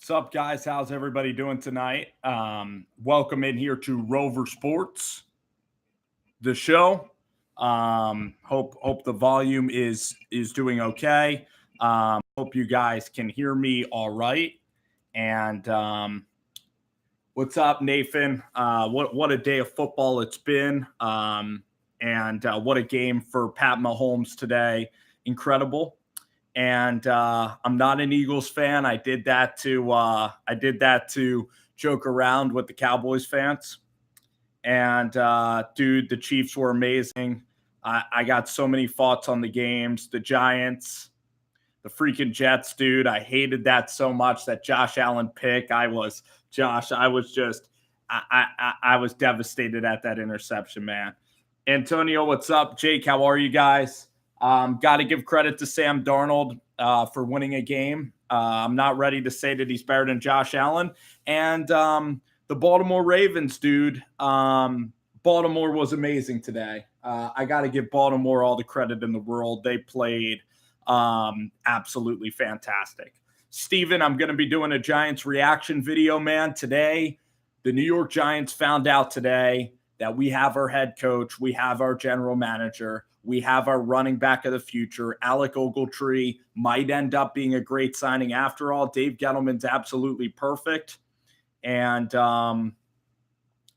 What's up, guys? How's everybody doing tonight? Welcome in here to Rover Sports, the show. Hope the volume is doing okay. Hope you guys can hear me all right. And what's up, Nathan? What a day of football it's been. And what a game for Pat Mahomes today. Incredible. And I'm not an Eagles fan. I did that to joke around with the Cowboys fans. And dude, the Chiefs were amazing. I got so many thoughts on the games. The Giants, the freaking Jets, dude. I hated that so much, that Josh Allen pick. I was devastated at that interception, man. Antonio, what's up? Jake, how are you guys? Got to give credit to Sam Darnold for winning a game. I'm not ready to say that he's better than Josh Allen. And the Baltimore Ravens, dude. Baltimore was amazing today. I got to give Baltimore all the credit in the world. They played absolutely fantastic. Steven, I'm going to be doing a Giants reaction video, man. Today, the New York Giants found out today that we have our head coach, we have our general manager, we have our running back of the future. Alec Ogletree might end up being a great signing after all. Dave Gettleman's absolutely perfect. And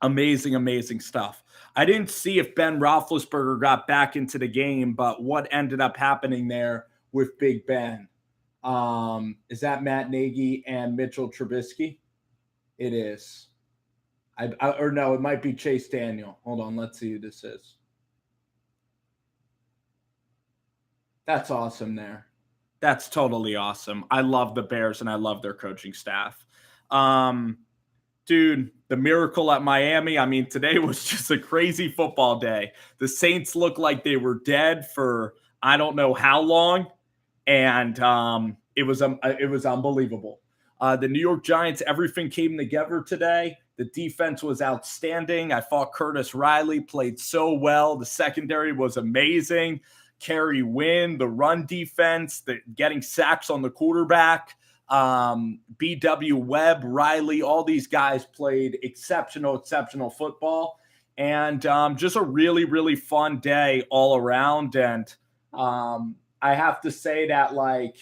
amazing stuff. I didn't see if Ben Roethlisberger got back into the game, but what ended up happening there with Big Ben? Is that Matt Nagy and Mitchell Trubisky? It is. Or no, it might be Chase Daniel. Hold on, let's see who this is. That's awesome there. That's totally awesome. I love the Bears and I love their coaching staff. Dude, the miracle at Miami. I mean, today was just a crazy football day. The Saints looked like they were dead for I don't know how long, and it was unbelievable. The New York Giants, everything came together today. The defense was outstanding. I thought Curtis Riley played so well. The secondary was amazing. Kerry Wynn, the run defense, getting sacks on the quarterback. B.W. Webb, Riley, all these guys played exceptional football. And just a really fun day all around. And I have to say that, like,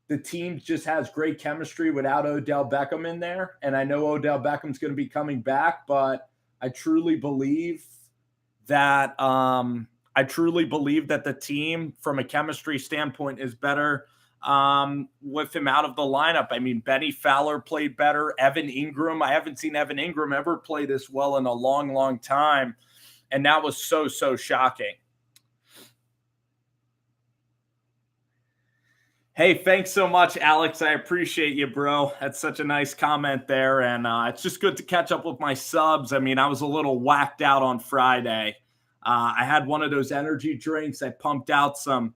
the team just has great chemistry without Odell Beckham in there. And I know Odell Beckham's going to be coming back, but I truly believe that the team from a chemistry standpoint is better with him out of the lineup. I mean, Benny Fowler played better. Evan Ingram, I haven't seen Evan Ingram ever play this well in a long time. And that was so shocking. Hey, thanks so much, Alex. I appreciate you, bro. That's such a nice comment there. And it's just good to catch up with my subs. I mean, I was a little whacked out on Friday. I had one of those energy drinks. I pumped out some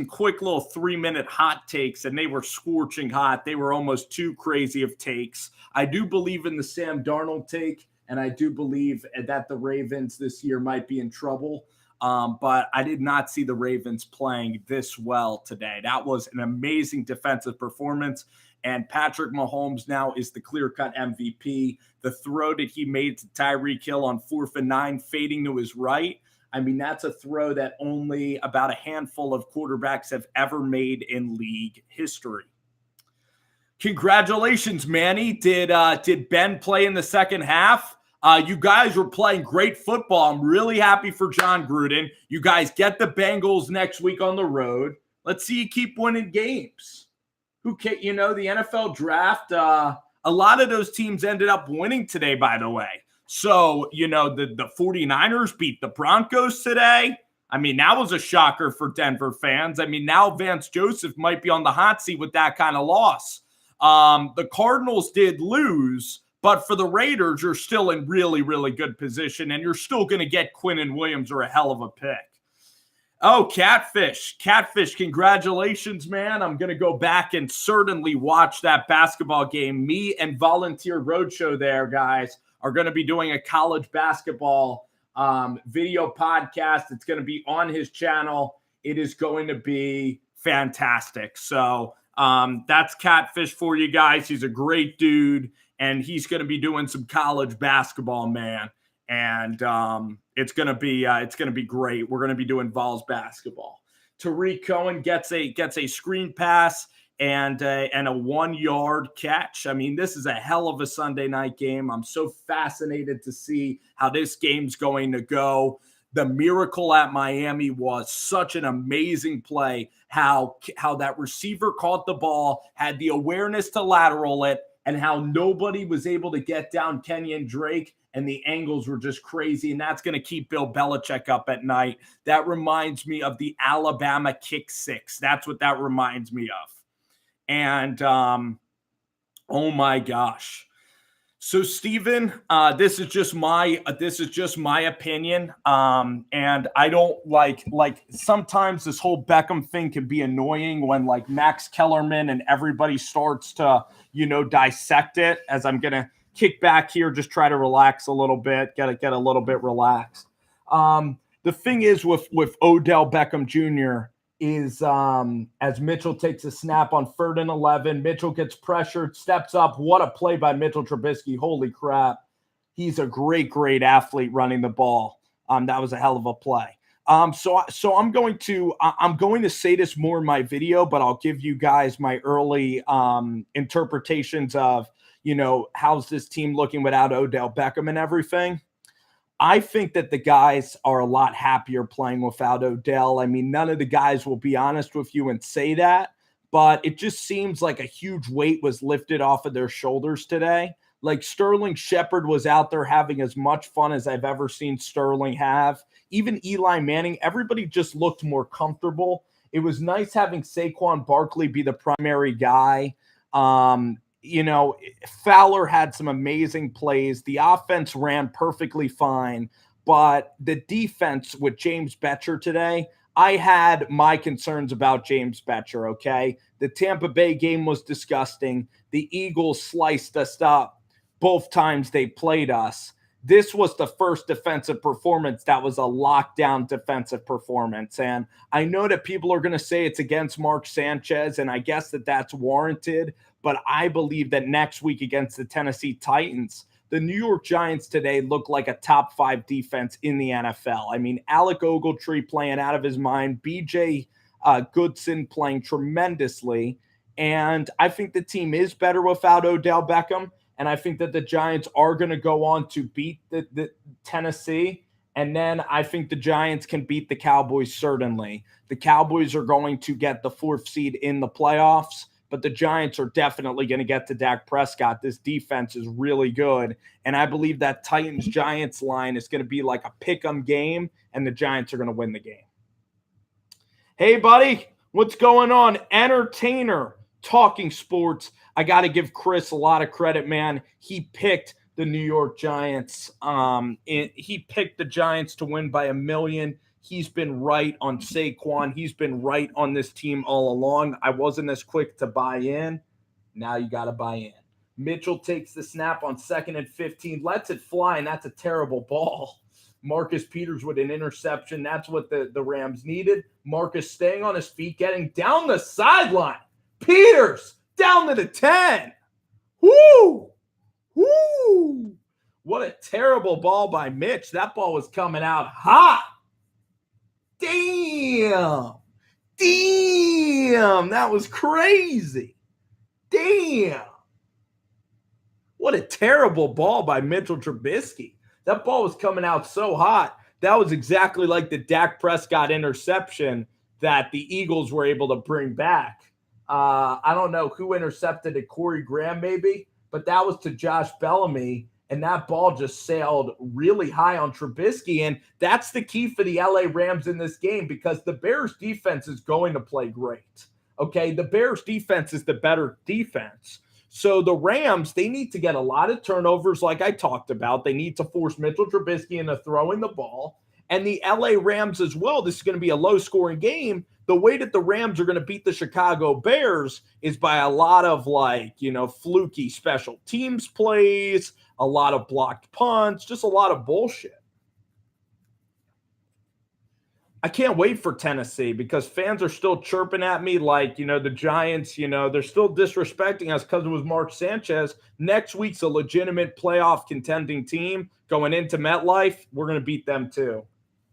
quick little 3-minute hot takes, and they were scorching hot. They were almost too crazy of takes. I do believe in the Sam Darnold take, and I do believe that the Ravens this year might be in trouble. But I did not see the Ravens playing this well today. That was an amazing defensive performance. And Patrick Mahomes now is the clear-cut MVP. The throw that he made to Tyreek Hill on 4th and 9, fading to his right, I mean, that's a throw that only about a handful of quarterbacks have ever made in league history. Congratulations, Manny. Did Ben play in the second half? You guys were playing great football. I'm really happy for John Gruden. You guys get the Bengals next week on the road. Let's see you keep winning games. The NFL draft, a lot of those teams ended up winning today, by the way. So, the 49ers beat the Broncos today. I mean, that was a shocker for Denver fans. I mean, now Vance Joseph might be on the hot seat with that kind of loss. The Cardinals did lose, but for the Raiders, you're still in really good position, and you're still going to get Quinnen Williams or a hell of a pick. Oh, Catfish, congratulations, man. I'm going to go back and certainly watch that basketball game. Me and Volunteer Roadshow there, guys, are going to be doing a college basketball video podcast. It's going to be on his channel. It is going to be fantastic. So That's Catfish for you guys. He's a great dude, and he's going to be doing some college basketball, man. And it's going to be great. We're going to be doing Vols basketball. Tariq Cohen gets a screen pass and a 1-yard catch. I mean, this is a hell of a Sunday night game. I'm so fascinated to see how this game's going to go. The miracle at Miami was such an amazing play, how that receiver caught the ball, had the awareness to lateral it, and how nobody was able to get down Kenyon Drake, and the angles were just crazy, and that's going to keep Bill Belichick up at night. That reminds me of the Alabama kick six. That's what that reminds me of. And, oh my gosh. So, Steven, this is just my opinion. And I don't like sometimes this whole Beckham thing can be annoying when like Max Kellerman and everybody starts to, dissect it. As I'm gonna kick back here, just try to relax a little bit, get a little bit relaxed. The thing is with Odell Beckham Jr. is as Mitchell takes a snap on 3rd and 11, Mitchell gets pressured, steps up. What a play by Mitchell Trubisky. Holy crap. He's a great athlete running the ball. That was a hell of a play. So I'm going to say this more in my video, but I'll give you guys my early interpretations of, how's this team looking without Odell Beckham and everything. I think that the guys are a lot happier playing without Odell. I mean, none of the guys will be honest with you and say that, but it just seems like a huge weight was lifted off of their shoulders today. Like Sterling Shepard was out there having as much fun as I've ever seen Sterling have. Even Eli Manning, everybody just looked more comfortable. It was nice having Saquon Barkley be the primary guy. Fowler had some amazing plays. The offense ran perfectly fine, but the defense with James Bettcher today, I had my concerns about James Bettcher, okay? The Tampa Bay game was disgusting. The Eagles sliced us up both times they played us. This was the first defensive performance that was a lockdown defensive performance. And I know that people are going to say it's against Mark Sanchez, and I guess that's warranted. But I believe that next week against the Tennessee Titans, the New York Giants today look like a top 5 defense in the NFL. I mean, Alec Ogletree playing out of his mind, B.J. Goodson playing tremendously. And I think the team is better without Odell Beckham. And I think that the Giants are going to go on to beat the Tennessee. And then I think the Giants can beat the Cowboys, certainly. The Cowboys are going to get the 4th seed in the playoffs, but the Giants are definitely going to get to Dak Prescott. This defense is really good. And I believe that Titans-Giants line is going to be like a pick-em game, and the Giants are going to win the game. Hey, buddy, what's going on? Entertainer, talking sports. I got to give Chris a lot of credit, man. He picked the New York Giants. He picked the Giants to win by 1 million. He's been right on Saquon. He's been right on this team all along. I wasn't as quick to buy in. Now you got to buy in. Mitchell takes the snap on 2nd and 15, lets it fly, and that's a terrible ball. Marcus Peters with an interception. That's what the Rams needed. Marcus staying on his feet, getting down the sideline. Peters down to the 10. Woo! Woo! What a terrible ball by Mitch. That ball was coming out hot. Damn. That was crazy. Damn. What a terrible ball by Mitchell Trubisky. That ball was coming out so hot. That was exactly like the Dak Prescott interception that the Eagles were able to bring back. I don't know who intercepted it, Corey Graham maybe, but that was to Josh Bellamy, and that ball just sailed really high on Trubisky, and that's the key for the LA Rams in this game because the Bears defense is going to play great. Okay, the Bears defense is the better defense. So the Rams, they need to get a lot of turnovers like I talked about. They need to force Mitchell Trubisky into throwing the ball. And the LA Rams as well, this is going to be a low-scoring game. The way that the Rams are going to beat the Chicago Bears is by a lot of fluky special teams plays, a lot of blocked punts, just a lot of bullshit. I can't wait for Tennessee because fans are still chirping at me like, the Giants, they're still disrespecting us because it was Mark Sanchez. Next week's a legitimate playoff contending team going into MetLife. We're going to beat them too.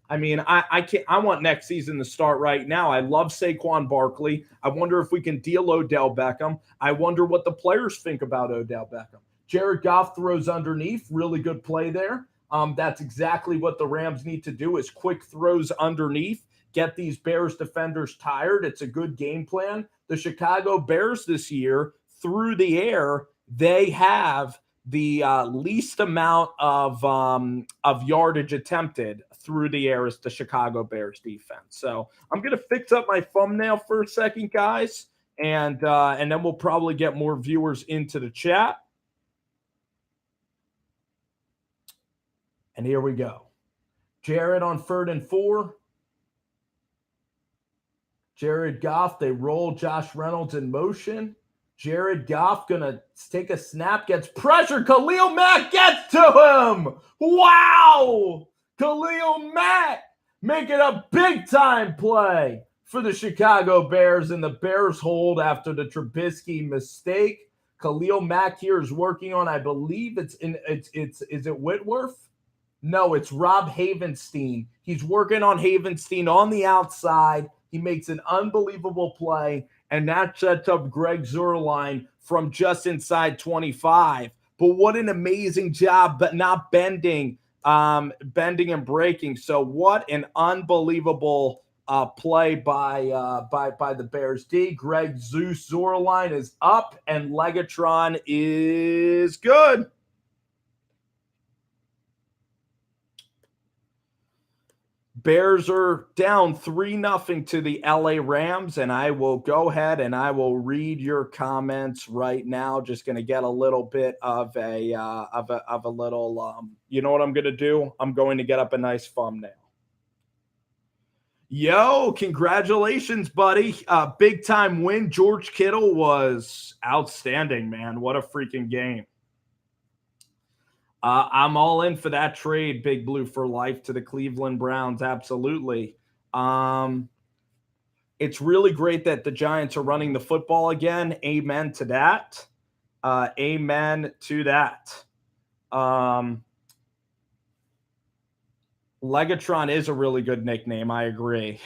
I mean, I can't. I want next season to start right now. I love Saquon Barkley. I wonder if we can deal Odell Beckham. I wonder what the players think about Odell Beckham. Jared Goff throws underneath. Really good play there. That's exactly what the Rams need to do is quick throws underneath, get these Bears defenders tired. It's a good game plan. The Chicago Bears this year, through the air, they have the least amount of yardage attempted through the air is the Chicago Bears defense. So I'm going to fix up my thumbnail for a second, guys, and then we'll probably get more viewers into the chat. And here we go. Jared on 3rd and 4. Jared Goff, they roll Josh Reynolds in motion. Jared Goff going to take a snap, gets pressure. Khalil Mack gets to him. Wow. Khalil Mack making a big-time play for the Chicago Bears, and the Bears hold after the Trubisky mistake. Khalil Mack here is working on, I believe is it Whitworth? No, it's Rob Havenstein. He's working on Havenstein on the outside. He makes an unbelievable play, and that sets up Greg Zuerlein from just inside 25. But what an amazing job, but not bending and breaking. So what an unbelievable play by the Bears D. Greg Zuerlein is up, and Legatron is good. Bears are down 3-0 to the LA Rams, and I will go ahead and I will read your comments right now. Just going to get a little bit of a little, you know what I'm going to do? I'm going to get up a nice thumbnail. Yo, congratulations, buddy. Big time win. George Kittle was outstanding, man. What a freaking game. I'm all in for that trade, Big Blue for life to the Cleveland Browns. Absolutely. It's really great that the Giants are running the football again. Amen to that. Amen to that. Legatron is a really good nickname. I agree.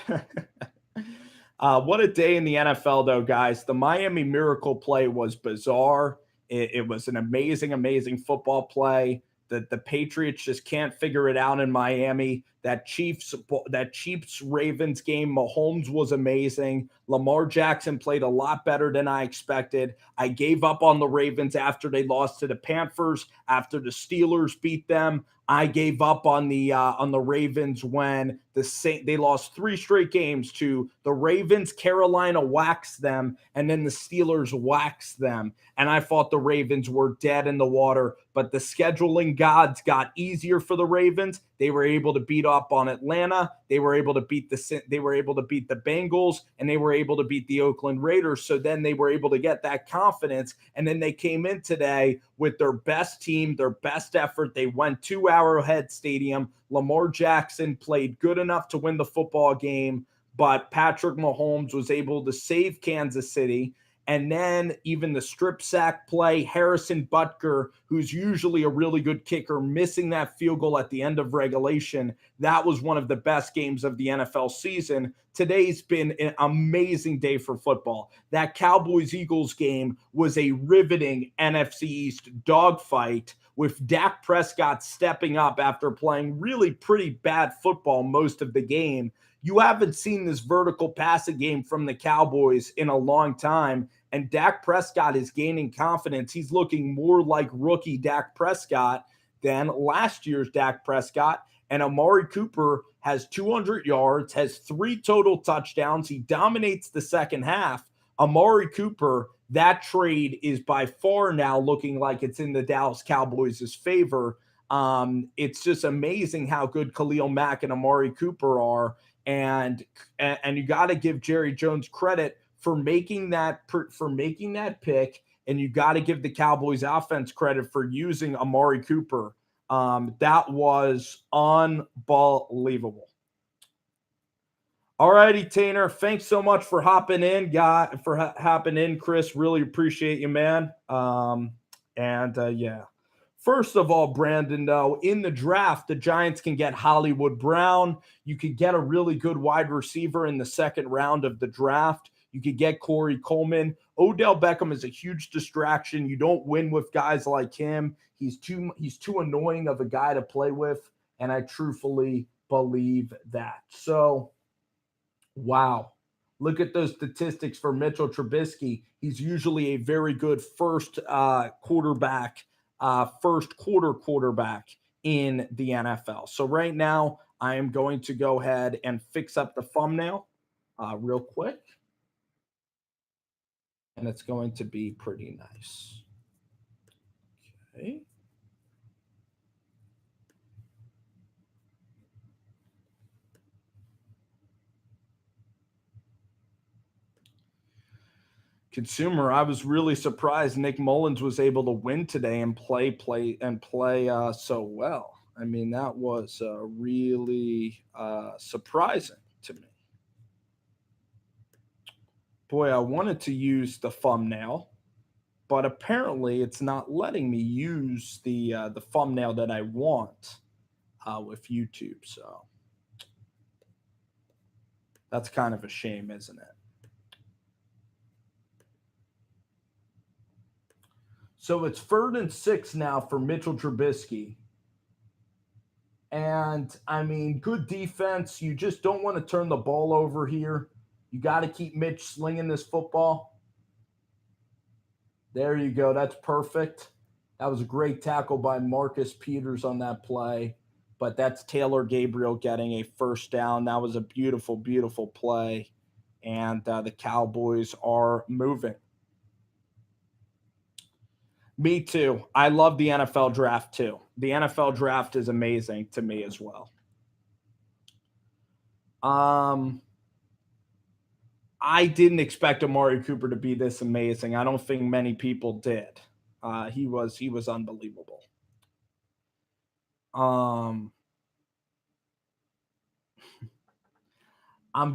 What a day in the NFL, though, guys. The Miami Miracle play was bizarre. It was an amazing, amazing football play. The Patriots just can't figure it out in Miami. That Chiefs-Ravens game, Mahomes was amazing. Lamar Jackson played a lot better than I expected. I gave up on the Ravens after they lost to the Panthers, after the Steelers beat them. I gave up on the Ravens when they lost 3 straight games to the Ravens. Carolina waxed them, and then the Steelers waxed them. And I thought the Ravens were dead in the water, but the scheduling gods got easier for the Ravens. They were able to beat up on Atlanta. They were able to beat the Bengals, and they were able to beat the Oakland Raiders. So then they were able to get that confidence, and then they came in today with their best team, their best effort. They went to Arrowhead Stadium. Lamar Jackson played good enough to win the football game, but Patrick Mahomes was able to save Kansas City. And then even the strip sack play, Harrison Butker, who's usually a really good kicker, missing that field goal at the end of regulation. That was one of the best games of the NFL season. Today's been an amazing day for football. That Cowboys-Eagles game was a riveting NFC East dogfight with Dak Prescott stepping up after playing really pretty bad football most of the game. You haven't seen this vertical passing game from the Cowboys in a long time, and Dak Prescott is gaining confidence. He's looking more like rookie Dak Prescott than last year's Dak Prescott, and Amari Cooper has 200 yards, has 3 total touchdowns. He dominates the second half. Amari Cooper, that trade is by far now looking like it's in the Dallas Cowboys' favor. It's just amazing how good Khalil Mack and Amari Cooper are. And you got to give Jerry Jones credit for making that pick, and you got to give the Cowboys offense credit for using Amari Cooper. That was unbelievable. All righty, Tanner. Thanks so much for hopping in, hopping in, Chris. Really appreciate you, man. Yeah. First of all, Brandon, though, in the draft, the Giants can get Hollywood Brown. You could get a really good wide receiver in the second round of the draft. You could get Corey Coleman. Odell Beckham is a huge distraction. You don't win with guys like him. He's too annoying of a guy to play with, and I truthfully believe that. So, wow. Look at those statistics for Mitchell Trubisky. He's usually a very good first quarterback in the NFL. So right now, I am going to go ahead and fix up the thumbnail real quick. And it's going to be pretty nice. Okay. Consumer, I was really surprised Nick Mullins was able to win today and play so well. I mean, that was really surprising to me. Boy, I wanted to use the thumbnail, but apparently it's not letting me use the thumbnail that I want with YouTube. So that's kind of a shame, isn't it? So it's 3rd and 6 now for Mitchell Trubisky. And I mean, good defense. You just don't want to turn the ball over here. You got to keep Mitch slinging this football. There you go. That's perfect. That was a great tackle by Marcus Peters on that play. But that's Taylor Gabriel getting a first down. That was a beautiful, beautiful play. And the Cowboys are moving. Me too. I love the NFL draft too. The NFL draft is amazing to me as well. I didn't expect Amari Cooper to be this amazing. I don't think many people did. He was unbelievable. I'm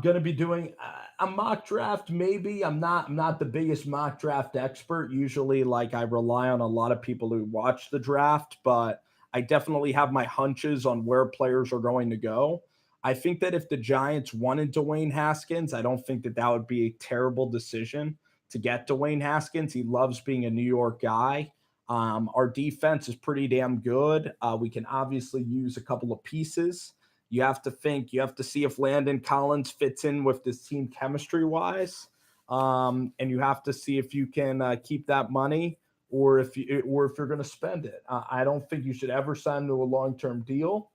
gonna be doing a mock draft. Maybe I'm not the biggest mock draft expert. Usually, like I rely on a lot of people who watch the draft, but I definitely have my hunches on where players are going to go. I think that if the Giants wanted Dwayne Haskins, I don't think that that would be a terrible decision to get Dwayne Haskins. He loves being a New York guy. Our defense is pretty damn good. We can obviously use a couple of pieces. You have to see if Landon Collins fits in with this team chemistry wise. And you have to see if you can keep that money or if you're going to spend it. I don't think you should ever sign to a long-term deal.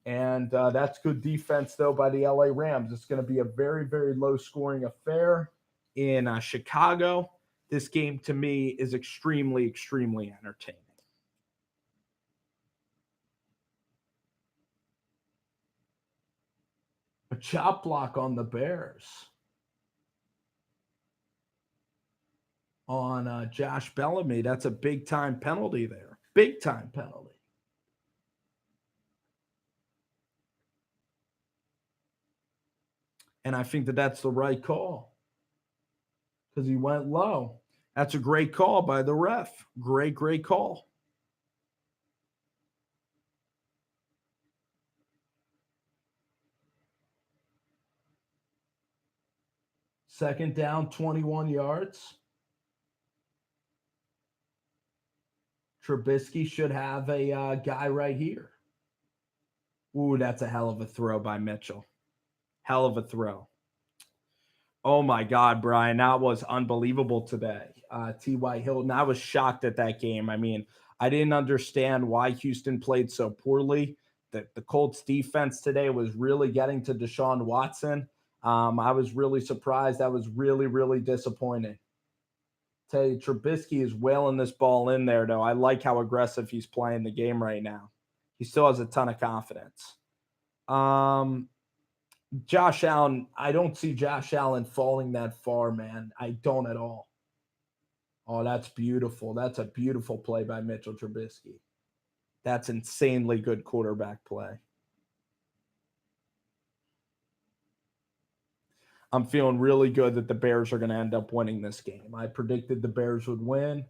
And that's good defense, though, by the LA Rams. It's going to be a very, very low-scoring affair in Chicago. This game, to me, is extremely, extremely entertaining. A chop block on the Bears on Josh Bellamy. That's a big-time penalty there. Big-time penalty. And I think that that's the right call because he went low. That's a great call by the ref. Great, great call. Second down, 21 yards. Trubisky should have a guy right here. Ooh, that's a hell of a throw by Mitchell. Hell of a throw. Oh my God, Brian, that was unbelievable today. T.Y. Hilton, I was shocked at that game. I mean, I didn't understand why Houston played so poorly. The Colts defense today was really getting to Deshaun Watson. I was really surprised. I was really, really disappointed. Tell you, Trubisky is wailing this ball in there, though. I like how aggressive he's playing the game right now. He still has a ton of confidence. Josh Allen, I don't see Josh Allen falling that far, man. I don't at all. Oh, that's beautiful. That's a beautiful play by Mitchell Trubisky. That's insanely good quarterback play. I'm feeling really good that the Bears are going to end up winning this game. I predicted the Bears would win.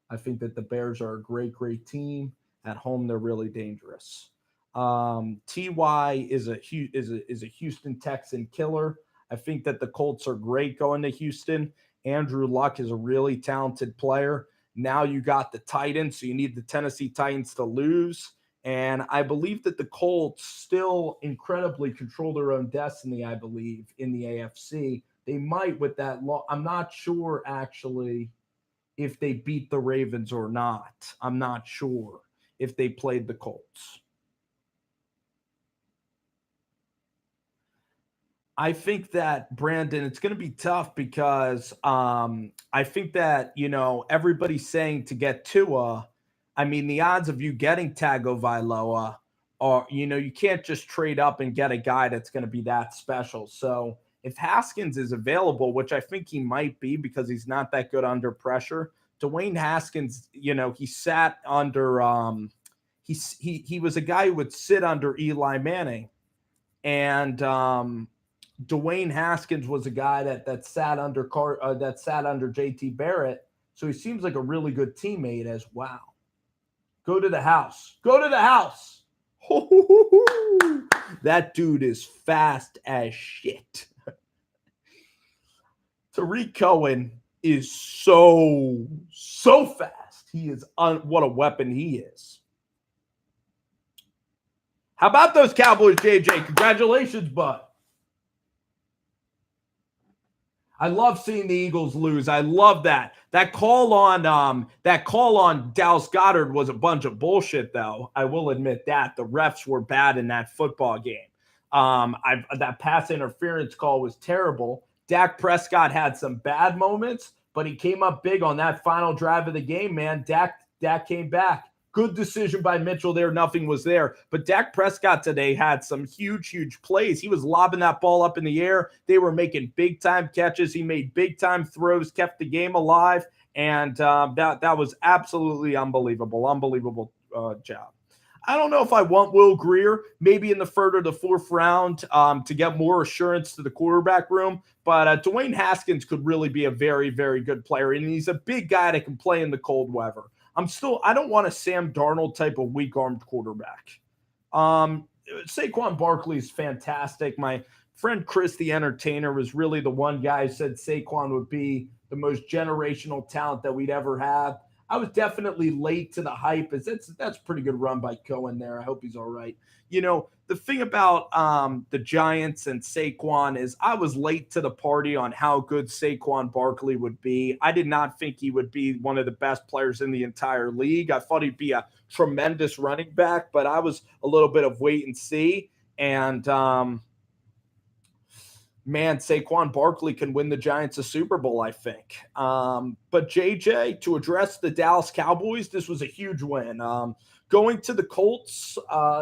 I think that the Bears are a great, great team. At home, they're really dangerous. Ty is a Houston Texan killer. I think that the Colts are great going to Houston. Andrew Luck is a really talented player. Now you got the Titans, so you need the Tennessee Titans to lose. And I believe that the Colts still incredibly control their own destiny, I believe, in the AFC. They might with that law. I'm not sure, actually, if they beat the Ravens or not. I'm not sure if they played the Colts. I think that, Brandon, it's going to be tough because I think that, everybody's saying to get Tua. I mean, the odds of you getting Tagovailoa are, you can't just trade up and get a guy that's going to be that special. So if Haskins is available, which I think he might be because he's not that good under pressure, Dwayne Haskins, he sat under he was a guy who would sit under Eli Manning. And Dwayne Haskins was a guy that sat under JT Barrett. So he seems like a really good teammate as well. Go to the house. Go to the house. That dude is fast as shit. Tariq Cohen is so fast. He is what a weapon he is. How about those Cowboys, JJ? Congratulations, bud. I love seeing the Eagles lose. I love that. That call on Dallas Goedert was a bunch of bullshit, though. I will admit that. The refs were bad in that football game. That pass interference call was terrible. Dak Prescott had some bad moments, but he came up big on that final drive of the game, man. Dak came back. Good decision by Mitchell there. Nothing was there. But Dak Prescott today had some huge, huge plays. He was lobbing that ball up in the air. They were making big-time catches. He made big-time throws, kept the game alive, and that was absolutely unbelievable. Unbelievable job. I don't know if I want Will Grier, maybe in the third or the fourth round to get more assurance to the quarterback room. But Dwayne Haskins could really be a very, very good player, and he's a big guy that can play in the cold weather. I don't want a Sam Darnold type of weak-armed quarterback. Saquon Barkley is fantastic. My friend Chris the Entertainer was really the one guy who said Saquon would be the most generational talent that we'd ever have. I was definitely late to the hype. That's a pretty good run by Cohen there. I hope he's all right. The thing about the Giants and Saquon is I was late to the party on how good Saquon Barkley would be. I did not think he would be one of the best players in the entire league. I thought he'd be a tremendous running back, but I was a little bit of wait and see. And man, Saquon Barkley can win the Giants a Super Bowl, I think. But JJ, to address the Dallas Cowboys, this was a huge win. Going to the Colts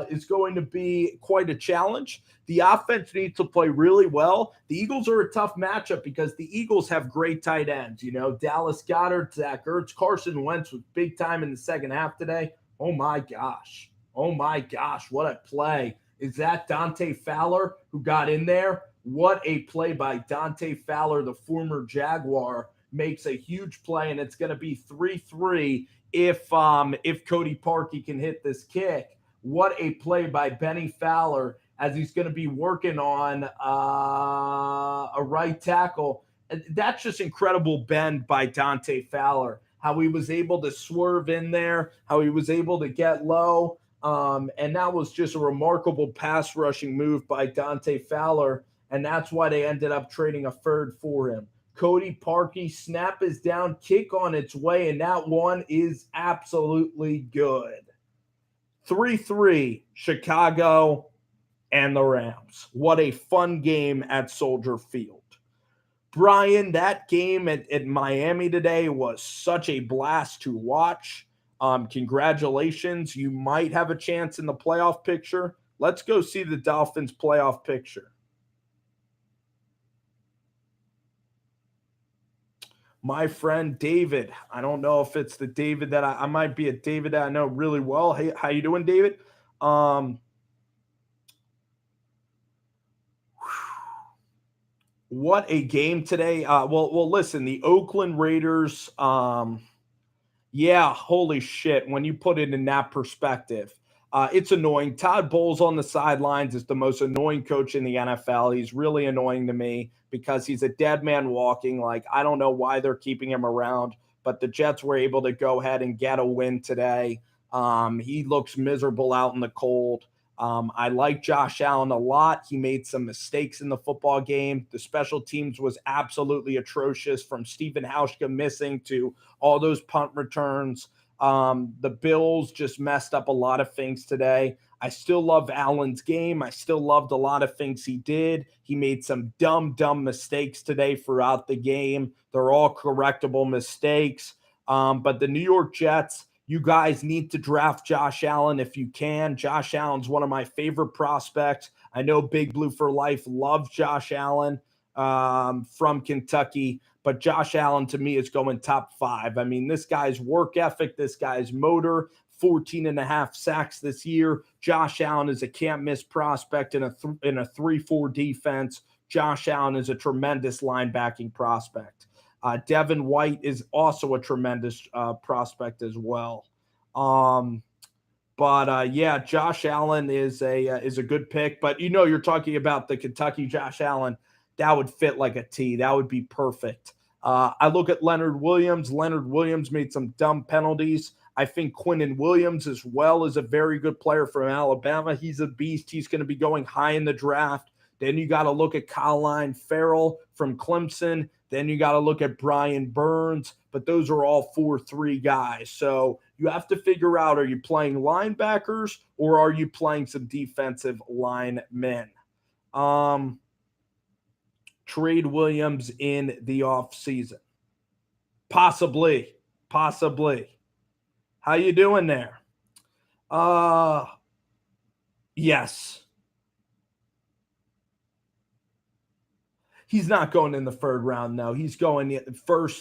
is going to be quite a challenge. The offense needs to play really well. The Eagles are a tough matchup because the Eagles have great tight ends. Dallas Goedert, Zach Ertz, Carson Wentz was big time in the second half today. Oh, my gosh. What a play. Is that Dante Fowler who got in there? What a play by Dante Fowler, the former Jaguar, makes a huge play, and it's going to be 3-3 if Cody Parkey can hit this kick. What a play by Benny Fowler as he's going to be working on a right tackle. That's just incredible bend by Dante Fowler, how he was able to swerve in there, how he was able to get low, and that was just a remarkable pass rushing move by Dante Fowler. And that's why they ended up trading a third for him. Cody Parkey, snap is down, kick on its way, and that one is absolutely good. 3-3, Chicago and the Rams. What a fun game at Soldier Field. Brian, that game at Miami today was such a blast to watch. Congratulations. You might have a chance in the playoff picture. Let's go see the Dolphins playoff picture. My friend David. I don't know if it's the David that I might be a David that I know really well. Hey, how you doing, David? What a game today. Listen, the Oakland Raiders, yeah, holy shit. When you put it in that perspective, it's annoying. Todd Bowles on the sidelines is the most annoying coach in the NFL. He's really annoying to me because he's a dead man walking. Like, I don't know why they're keeping him around, but the Jets were able to go ahead and get a win today. He looks miserable out in the cold. I like Josh Allen a lot. He made some mistakes in the football game. The special teams was absolutely atrocious, from Stephen Hauschka missing to all those punt returns. The Bills just messed up a lot of things today. I still love Allen's game. I still loved a lot of things he did. He made some dumb mistakes today throughout the game. They're all correctable mistakes. But the New York Jets, you guys need to draft Josh Allen if you can. Josh Allen's one of my favorite prospects. I know Big Blue for Life loves Josh Allen from Kentucky, but Josh Allen to me is going top 5. I mean, this guy's work ethic, this guy's motor, 14 and a half sacks this year. Josh Allen is a can't miss prospect in a 3-4 defense. Josh Allen is a tremendous linebacking prospect. Devin White is also a tremendous prospect as well. Yeah, Josh Allen is a good pick. But you're talking about the Kentucky Josh Allen. That would fit like a T. That would be perfect. I look at Leonard Williams. Leonard Williams made some dumb penalties. I think Quinnen Williams as well is a very good player from Alabama. He's a beast. He's going to be going high in the draft. Then you got to look at Colin Farrell from Clemson. Then you got to look at Brian Burns. But those are all 4-3 guys. So you have to figure out, are you playing linebackers or are you playing some defensive linemen? Trade Williams in the offseason. Possibly. How you doing there? Yes. He's not going in the third round, no. He's going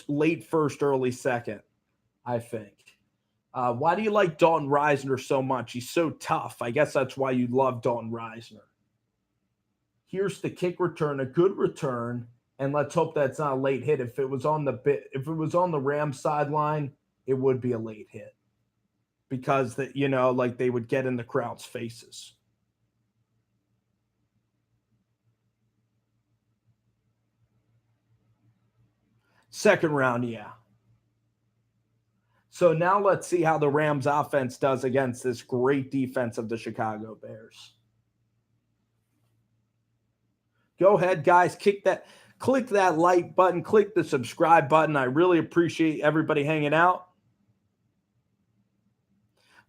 late first, early second, I think. Why do you like Dalton Risner so much? He's so tough. I guess that's why you love Dalton Risner. Here's the kick return, a good return, and let's hope that's not a late hit. If it was on the Rams sideline, it would be a late hit because they would get in the crowd's faces. Second round, yeah. So now let's see how the Rams offense does against this great defense of the Chicago Bears. Go ahead, guys. Click that like button. Click the subscribe button. I really appreciate everybody hanging out.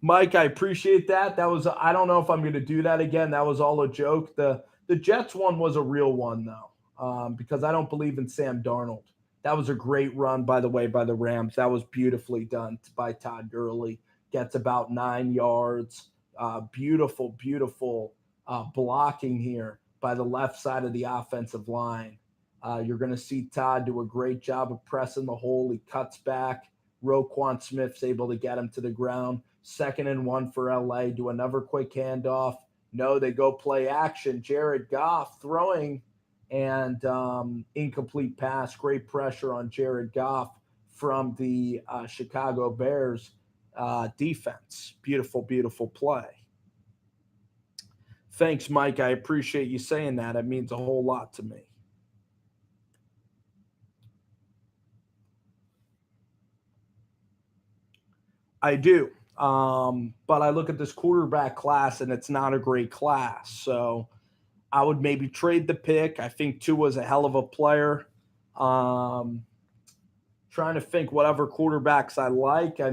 Mike, I appreciate that. I don't know if I'm going to do that again. That was all a joke. The Jets one was a real one, though, because I don't believe in Sam Darnold. That was a great run, by the way, by the Rams. That was beautifully done by Todd Gurley. Gets about 9 yards. Beautiful blocking here by the left side of the offensive line. You're going to see Todd do a great job of pressing the hole. He cuts back. Roquan Smith's able to get him to the ground. 2nd and 1 for LA. Do another quick handoff. No, they go play action. Jared Goff throwing and incomplete pass. Great pressure on Jared Goff from the Chicago Bears defense. Beautiful play. Thanks, Mike. I appreciate you saying that. It means a whole lot to me. I do. But I look at this quarterback class, and it's not a great class. So I would maybe trade the pick. I think Tua's a hell of a player. Trying to think whatever quarterbacks I like. I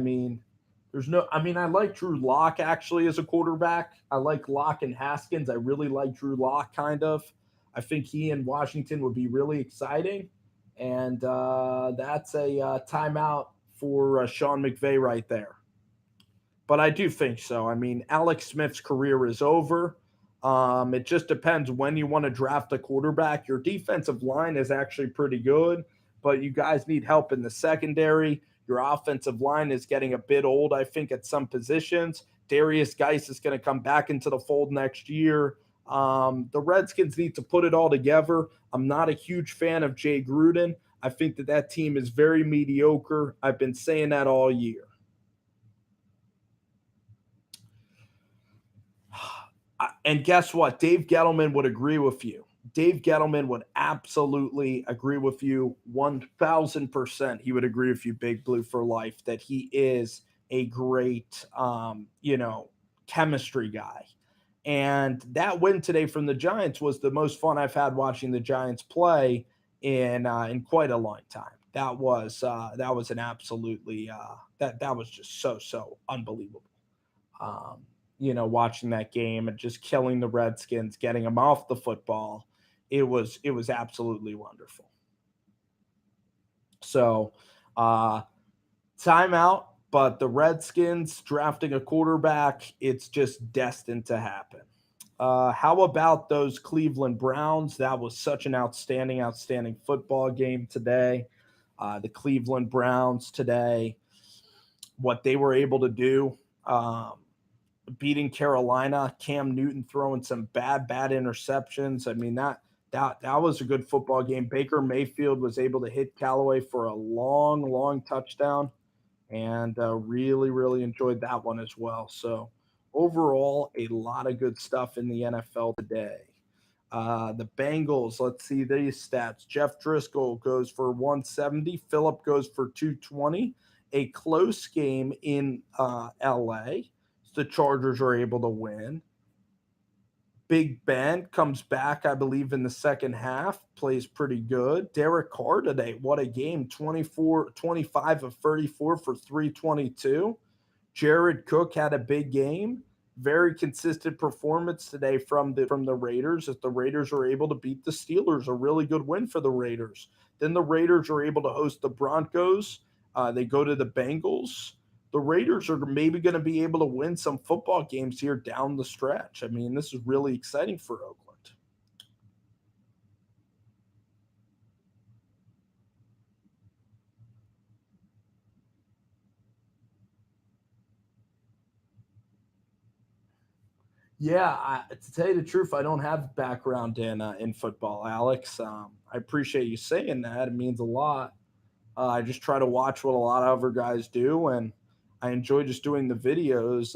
like Drew Lock actually as a quarterback. I like Lock and Haskins. I really like Drew Lock kind of. I think he in Washington would be really exciting. And that's a timeout for Sean McVay right there. But I do think so. I mean, Alex Smith's career is over. It just depends when you want to draft a quarterback. Your defensive line is actually pretty good, but you guys need help in the secondary. Your offensive line is getting a bit old, I think, at some positions. Darius Geis is going to come back into the fold next year. The Redskins need to put it all together. I'm not a huge fan of Jay Gruden. I think that team is very mediocre. I've been saying that all year. And guess what? Dave Gettleman would agree with you. Dave Gettleman would absolutely agree with you 1,000%. He would agree with you, Big Blue for life, that he is a great, chemistry guy. And that win today from the Giants was the most fun I've had watching the Giants play in quite a long time. That was an absolutely that was just so unbelievable. Watching that game and just killing the Redskins, getting them off the football, it was absolutely wonderful. So, timeout. But the Redskins drafting a quarterback, it's just destined to happen. How about those Cleveland Browns? That was such an outstanding football game today. The Cleveland Browns today, what they were able to do, beating Carolina, Cam Newton throwing some bad interceptions. I mean, that was a good football game. Baker Mayfield was able to hit Callaway for a long touchdown. And really enjoyed that one as well. So overall, a lot of good stuff in the NFL today. The Bengals, let's see these stats. Jeff Driscoll goes for 170. Phillip goes for 220. A close game in LA. The Chargers are able to win. Big Ben comes back, I believe, in the second half, plays pretty good. Derek Carr today, what a game, 25 of 34 for 322. Jared Cook had a big game. Very consistent performance today from the Raiders, as the Raiders are able to beat the Steelers, a really good win for the Raiders. Then the Raiders are able to host the Broncos. They go to the Bengals. The Raiders are maybe going to be able to win some football games here down the stretch. I mean, this is really exciting for Oakland. Yeah, to tell you the truth, I don't have background in football, Alex. I appreciate you saying that. It means a lot. I just try to watch what a lot of other guys do, and I enjoy just doing the videos.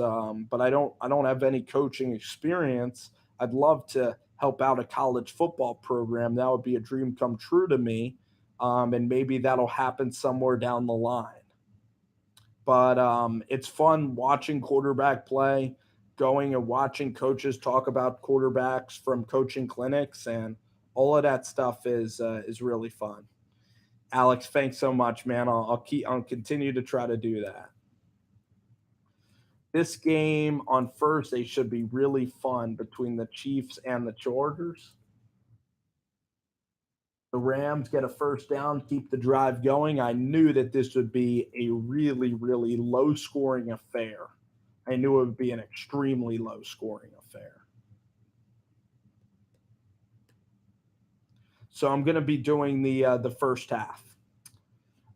But I don't have any coaching experience. I'd love to help out a college football program. That would be a dream come true to me, and maybe that'll happen somewhere down the line. But it's fun watching quarterback play, going and watching coaches talk about quarterbacks from coaching clinics, and all of that stuff is really fun. Alex, thanks so much, man. I'll continue to try to do that. This game on Thursday should be really fun between the Chiefs and the Chargers. The Rams get a first down, keep the drive going. I knew that this would be a really low scoring affair. I knew it would be an extremely low scoring affair. So I'm going to be doing the first half.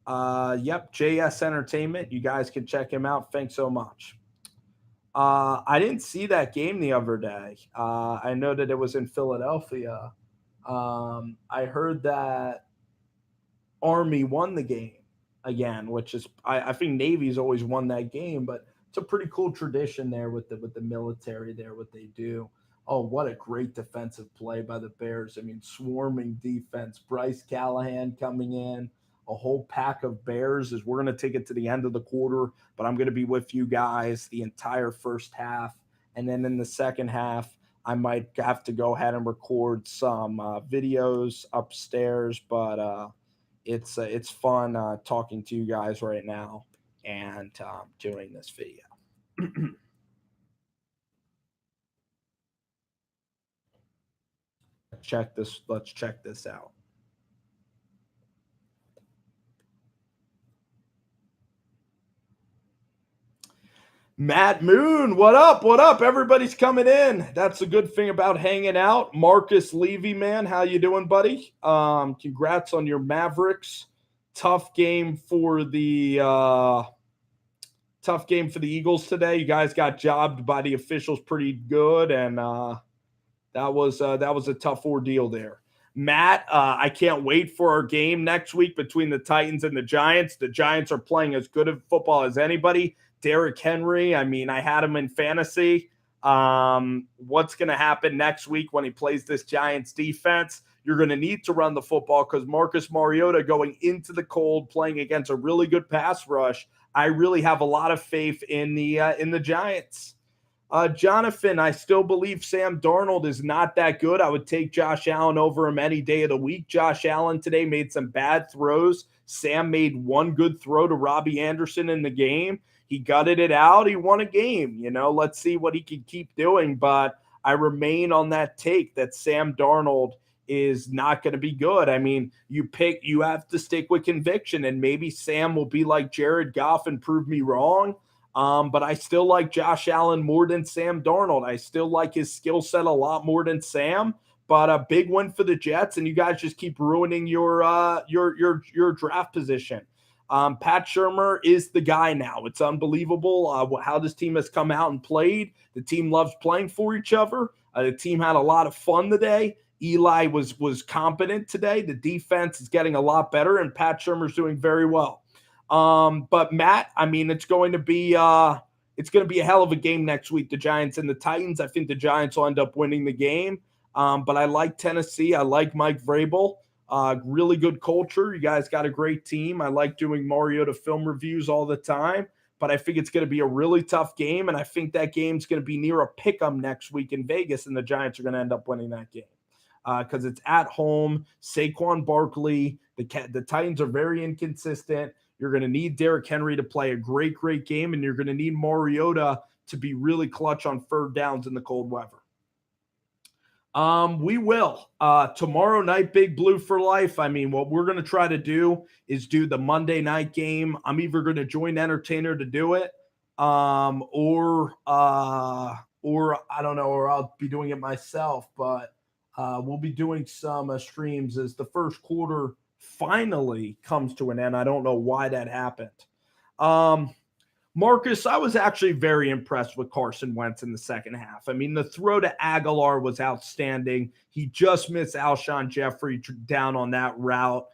Yep, JS Entertainment. You guys can check him out. Thanks so much. I didn't see that game the other day. I know that it was in Philadelphia. I heard that Army won the game again, which is I think Navy's always won that game, but it's a pretty cool tradition there with the military there, what they do. Oh, what a great defensive play by the Bears. I mean, swarming defense. Bryce Callahan coming in, a whole pack of Bears as we're going to take it to the end of the quarter, but I'm going to be with you guys the entire first half. And then in the second half, I might have to go ahead and record some videos upstairs, but it's fun talking to you guys right now and doing this video. Let's check this out. Matt Moon, what up? What up? Everybody's coming in. That's a good thing about hanging out. Marcus Levy, man, how you doing, buddy? Congrats on your Mavericks. Tough game for the Eagles today. You guys got jobbed by the officials pretty good, and That was a tough ordeal there. Matt, I can't wait for our game next week between the Titans and the Giants. The Giants are playing as good of football as anybody. Derrick Henry, I mean, I had him in fantasy. What's going to happen next week when he plays this Giants defense? You're going to need to run the football because Marcus Mariota going into the cold, playing against a really good pass rush. I really have a lot of faith in the Giants. Jonathan, I still believe Sam Darnold is not that good. I would take Josh Allen over him any day of the week. Josh Allen today made some bad throws. Sam made one good throw to Robbie Anderson in the game. He gutted it out. He won a game. Let's see what he can keep doing. But I remain on that take that Sam Darnold is not going to be good. I mean, you have to stick with conviction, and maybe Sam will be like Jared Goff and prove me wrong. But I still like Josh Allen more than Sam Darnold. I still like his skill set a lot more than Sam. But a big win for the Jets, and you guys just keep ruining your draft position. Pat Shurmur is the guy now. It's unbelievable how this team has come out and played. The team loves playing for each other. The team had a lot of fun today. Eli was competent today. The defense is getting a lot better, and Pat Shurmur's doing very well. But Matt, I mean, it's going to be a hell of a game next week. The Giants and the Titans. I think the Giants will end up winning the game. But I like Tennessee. I like Mike Vrabel. Really good culture. You guys got a great team. I like doing Mariota film reviews all the time. But I think it's going to be a really tough game, and I think that game's going to be near a pick-em next week in Vegas, and the Giants are going to end up winning that game because it's at home. Saquon Barkley. The Titans are very inconsistent. You're going to need Derrick Henry to play a great, great game, and you're going to need Mariota to be really clutch on third downs in the cold weather. We will. Tomorrow night, Big Blue for life. I mean, what we're going to try to do is do the Monday night game. I'm either going to join Entertainer to do it, or I don't know, or I'll be doing it myself, but we'll be doing some streams as the first quarter finally comes to an end. I don't know why that happened. Marcus, I was actually very impressed with Carson Wentz in the second half. I mean, the throw to Aguilar was outstanding. He just missed Alshon Jeffrey down on that route.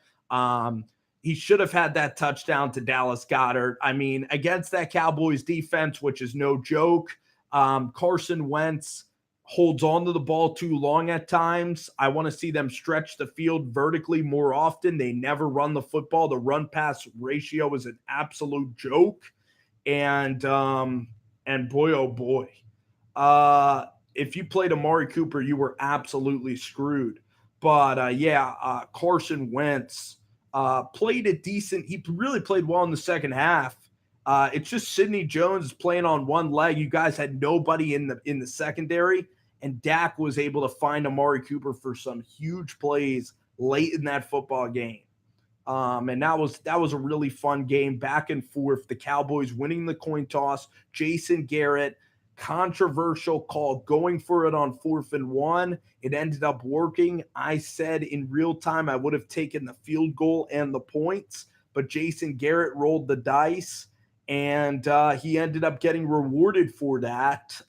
He should have had that touchdown to Dallas Goedert. I mean, against that Cowboys defense, which is no joke, Carson Wentz holds on to the ball too long at times. I want to see them stretch the field vertically more often. They never run the football. The run-pass ratio is an absolute joke. And boy, oh boy, if you played Amari Cooper, you were absolutely screwed. But Carson Wentz played a decent. He really played well in the second half. It's just Sidney Jones playing on one leg. You guys had nobody in the secondary, and Dak was able to find Amari Cooper for some huge plays late in that football game. And that was a really fun game, back and forth. The Cowboys winning the coin toss. Jason Garrett, controversial call, going for it on 4th and 1. It ended up working. I said in real time I would have taken the field goal and the points, but Jason Garrett rolled the dice, and he ended up getting rewarded for that.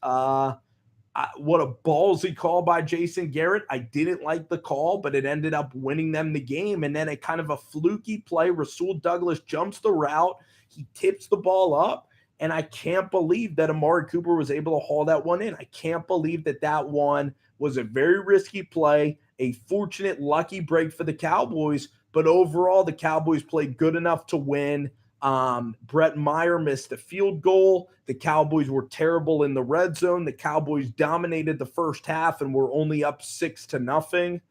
What a ballsy call by Jason Garrett. I didn't like the call, but it ended up winning them the game. And then a kind of a fluky play. Rasul Douglas jumps the route. He tips the ball up. And I can't believe that Amari Cooper was able to haul that one in. I can't believe that one was a very risky play, a fortunate, lucky break for the Cowboys. But overall, the Cowboys played good enough to win. Brett Meyer missed a field goal. The Cowboys were terrible in the red zone. The Cowboys dominated the first half and were only up 6-0.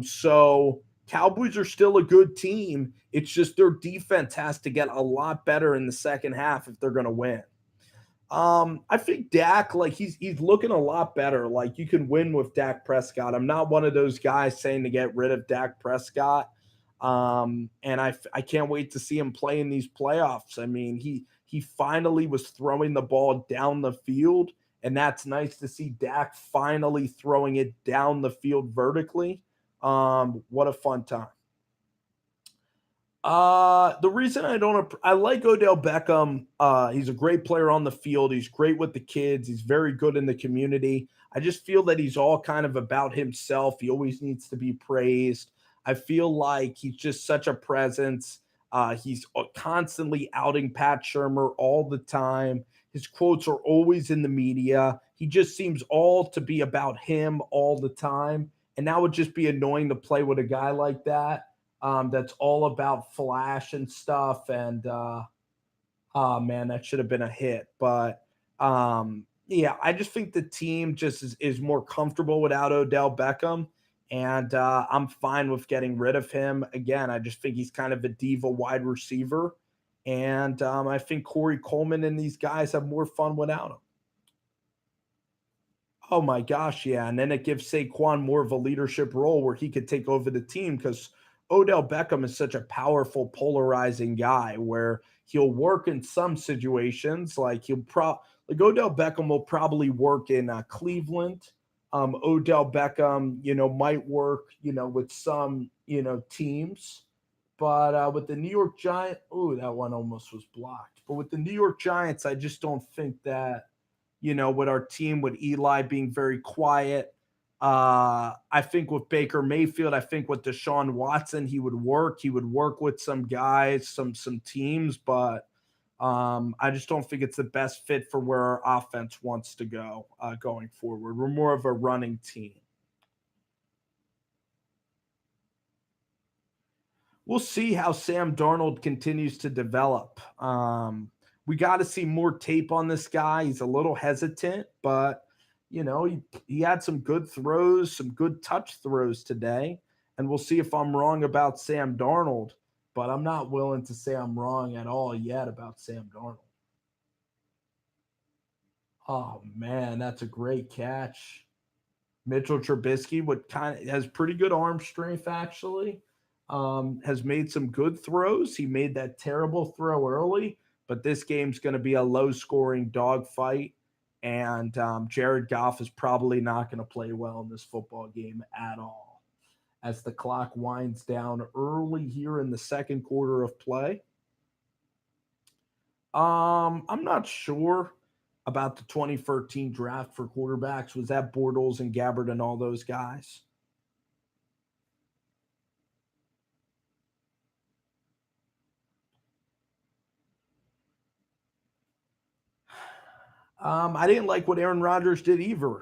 So Cowboys are still a good team. It's just their defense has to get a lot better in the second half if they're going to win. I think Dak, he's looking a lot better. Like, you can win with Dak Prescott. I'm not one of those guys saying to get rid of Dak Prescott. And I can't wait to see him play in these playoffs. I mean, he finally was throwing the ball down the field, and that's nice to see Dak finally throwing it down the field vertically. What a fun time. The reason I like Odell Beckham. He's a great player on the field. He's great with the kids. He's very good in the community. I just feel that he's all kind of about himself. He always needs to be praised. I feel like he's just such a presence. He's constantly outing Pat Shermer all the time. His quotes are always in the media. He just seems all to be about him all the time. And that would just be annoying to play with a guy like that, that's all about flash and stuff. And oh man, that should have been a hit. But yeah, I just think the team just is more comfortable without Odell Beckham. And I'm fine with getting rid of him. Again, I just think he's kind of a diva wide receiver. And I think Corey Coleman and these guys have more fun without him. Oh my gosh, yeah. And then it gives Saquon more of a leadership role where he could take over the team because Odell Beckham is such a powerful, polarizing guy where he'll work in some situations. Like like Odell Beckham will probably work in Cleveland. Odell Beckham, might work, with some, teams. But with the New York Giants, oh, that one almost was blocked. But with the New York Giants, I just don't think that with our team, with Eli being very quiet. I think with Baker Mayfield, I think with Deshaun Watson, he would work. He would work with some guys, some teams, but I just don't think it's the best fit for where our offense wants to go going forward. We're more of a running team. We'll see how Sam Darnold continues to develop. We got to see more tape on this guy. He's a little hesitant, but he had some good throws, some good touch throws today. And we'll see if I'm wrong about Sam Darnold, but I'm not willing to say I'm wrong at all yet about Sam Darnold. Oh man, that's a great catch. Mitchell Trubisky has pretty good arm strength actually. Has made some good throws. He made that terrible throw early, but this game's going to be a low-scoring dogfight, and Jared Goff is probably not going to play well in this football game at all. As the clock winds down early here in the second quarter of play, I'm not sure about the 2013 draft for quarterbacks. Was that Bortles and Gabbard and all those guys? I didn't like what Aaron Rodgers did either,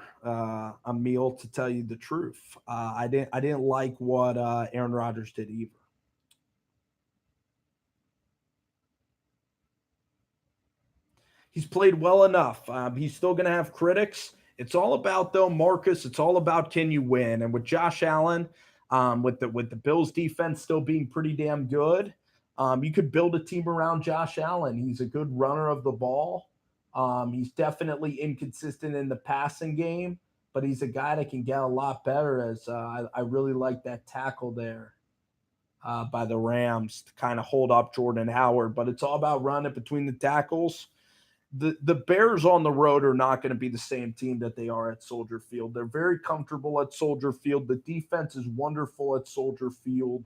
Emil, to tell you the truth. I didn't like what Aaron Rodgers did either. He's played well enough. He's still going to have critics. It's all about though, Marcus. It's all about can you win? And with Josh Allen, with the Bills defense still being pretty damn good, you could build a team around Josh Allen. He's a good runner of the ball. He's definitely inconsistent in the passing game, but he's a guy that can get a lot better. As I really like that tackle there by the Rams to kind of hold up Jordan Howard. But it's all about running between the tackles. The Bears on the road are not going to be the same team that they are at Soldier Field. They're very comfortable at Soldier Field. The defense is wonderful at Soldier Field.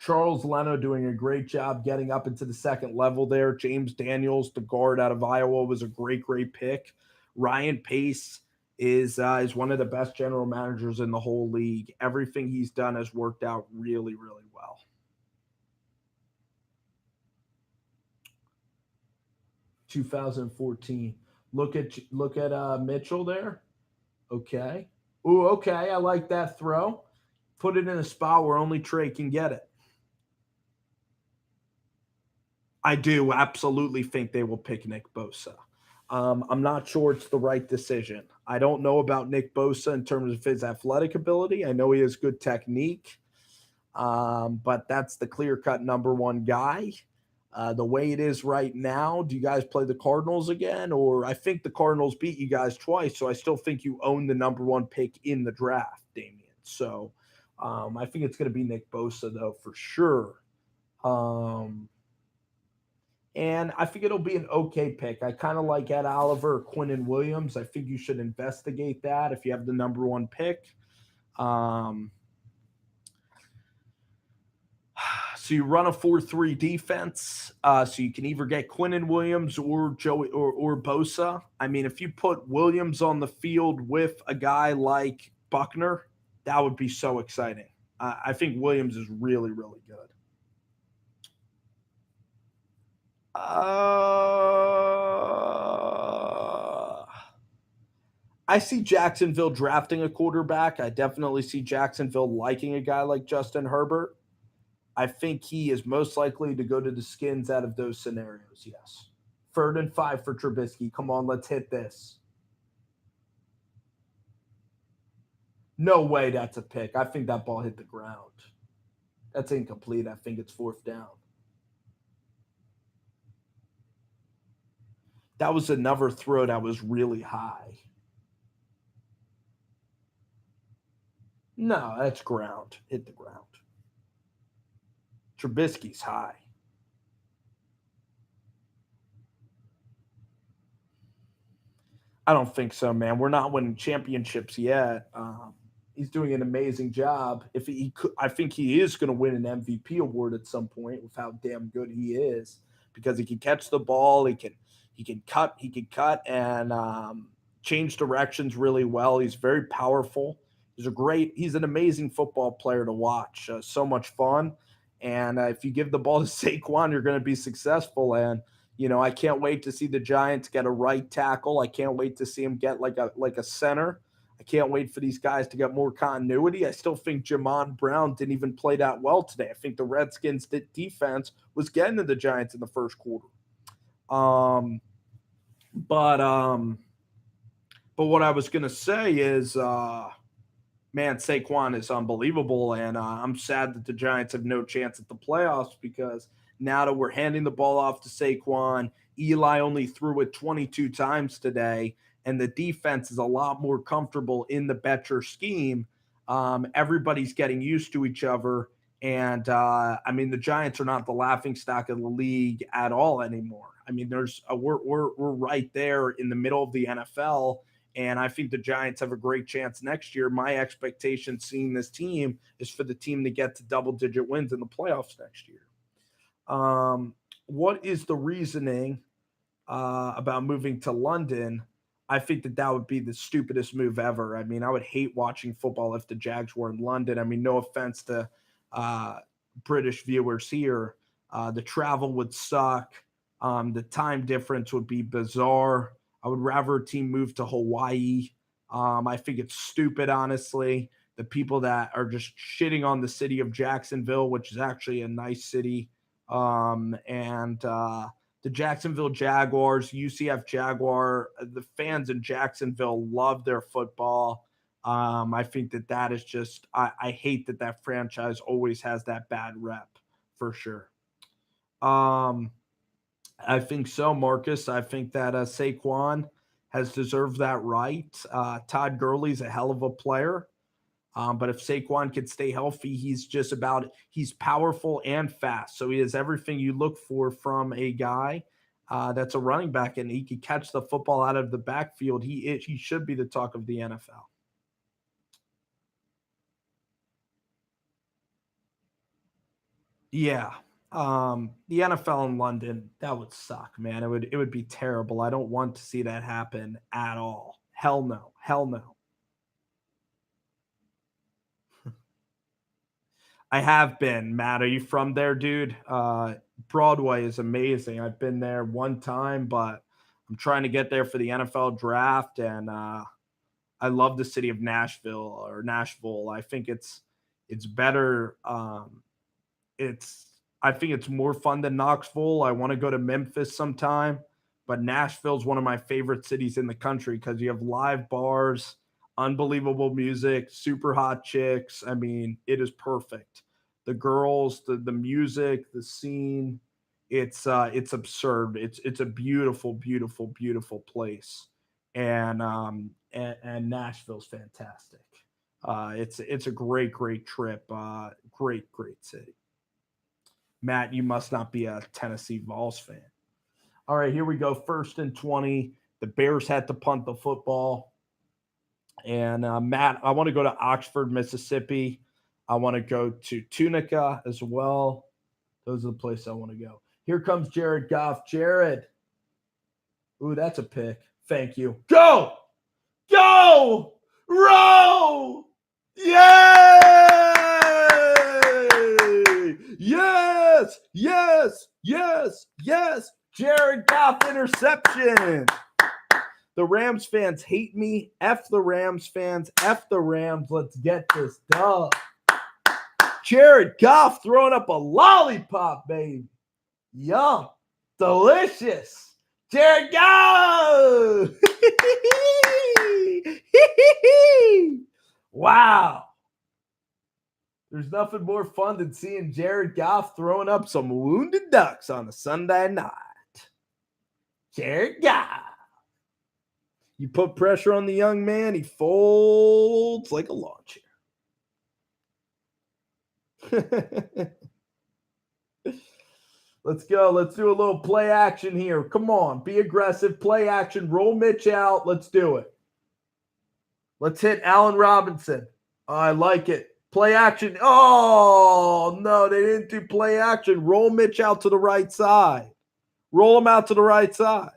Charles Leno doing a great job getting up into the second level there. James Daniels, the guard out of Iowa, was a great pick. Ryan Pace is one of the best general managers in the whole league. Everything he's done has worked out really, really well. 2014. Look at Mitchell there. Okay. Ooh, okay. I like that throw. Put it in a spot where only Trey can get it. I do absolutely think they will pick Nick Bosa. I'm not sure it's the right decision. I don't know about Nick Bosa in terms of his athletic ability. I know he has good technique, but that's the clear-cut number one guy. The way it is right now, do you guys play the Cardinals again? Or I think the Cardinals beat you guys twice, so I still think you own the number one pick in the draft, Damian. So I think it's going to be Nick Bosa, though, for sure. And I think it'll be an okay pick. I kind of like Ed Oliver or Quinnen Williams. I think you should investigate that if you have the number one So you run a 4-3 defense. So you can either get Quinnen Williams or Joey or Bosa. I mean, if you put Williams on the field with a guy like Buckner, that would be so exciting. I think Williams is really, really good. I see Jacksonville drafting a quarterback. I definitely see Jacksonville liking a guy like Justin Herbert. I think he is most likely to go to the Skins out of those scenarios, yes. 3rd and 5 for Trubisky. Come on, let's hit this. No way that's a pick. I think that ball hit the ground. That's incomplete. I think it's 4th down. That was another throw that was really high. No, that's ground. Hit the ground. Trubisky's high. I don't think so, man. We're not winning championships yet. He's doing an amazing job. If he could, I think he is going to win an MVP award at some point with how damn good he is, because he can catch the ball, he can cut and change directions really well. He's very powerful. He's an amazing football player to watch. So much fun. And if you give the ball to Saquon, you're going to be successful. And I can't wait to see the Giants get a right tackle. I can't wait to see him get like a center. I can't wait for these guys to get more continuity. I still think Jamon Brown didn't even play that well today. I think the Redskins' defense was getting to the Giants in the first quarter. But what I was going to say is, man, Saquon is unbelievable, and I'm sad that the Giants have no chance at the playoffs, because now that we're handing the ball off to Saquon, Eli only threw it 22 times today, and the defense is a lot more comfortable in the Betcher scheme. Everybody's getting used to each other, and the Giants are not the laughingstock of the league at all anymore. I mean, we're right there in the middle of the NFL. And I think the Giants have a great chance next year. My expectation seeing this team is for the team to get to double-digit wins in the playoffs next year. What is the reasoning about moving to London? I think that would be the stupidest move ever. I mean, I would hate watching football if the Jags were in London. I mean, no offense to British viewers here. The travel would suck. The time difference would be bizarre. I would rather a team move to Hawaii. I think it's stupid, honestly. The people that are just shitting on the city of Jacksonville, which is actually a nice city, and the Jacksonville Jaguars, UCF Jaguar, the fans in Jacksonville love their football. I think that is just – I hate that franchise always has that bad rep, for sure. I think so, Marcus. I think that Saquon has deserved that right. Todd Gurley's a hell of a player. But if Saquon could stay healthy, he's powerful and fast. So he has everything you look for from a guy that's a running back, and he can catch the football out of the backfield. He should be the talk of the NFL. Yeah. The NFL in London, that would suck, man. It would be terrible. I don't want to see that happen at all. Hell no. Hell no. I have been. Matt, are you from there, dude? Broadway is amazing. I've been there one time, but I'm trying to get there for the NFL draft, and I love the city of Nashville. I think it's better. I think it's more fun than Knoxville. I want to go to Memphis sometime, but Nashville's one of my favorite cities in the country because you have live bars, unbelievable music, super hot chicks. I mean, it is perfect. The girls, the music, the scene, it's absurd. It's a beautiful, beautiful, beautiful place. And Nashville's fantastic. It's a great, great trip. Great city. Matt, you must not be a Tennessee Vols fan. All right, here we go. 1st and 20. The Bears had to punt the football. And Matt, I want to go to Oxford, Mississippi. I want to go to Tunica as well. Those are the places I want to go. Here comes Jared Goff. Jared. Ooh, that's a pick. Thank you. Go! Go! Row! Yay! Yes! Yes! Yes! Yes! Jared Goff interception. The Rams fans hate me. F the Rams fans. F the Rams. Let's get this done. Jared Goff throwing up a lollipop, baby. Yum. Delicious. Jared Goff. Wow. There's nothing more fun than seeing Jared Goff throwing up some wounded ducks on a Sunday night. Jared Goff. You put pressure on the young man, he folds like a lawn chair. Let's go. Let's do a little play action here. Come on. Be aggressive. Play action. Roll Mitch out. Let's do it. Let's hit Allen Robinson. I like it. Play action. Oh, no. They didn't do play action. Roll Mitch out to the right side. Roll him out to the right side.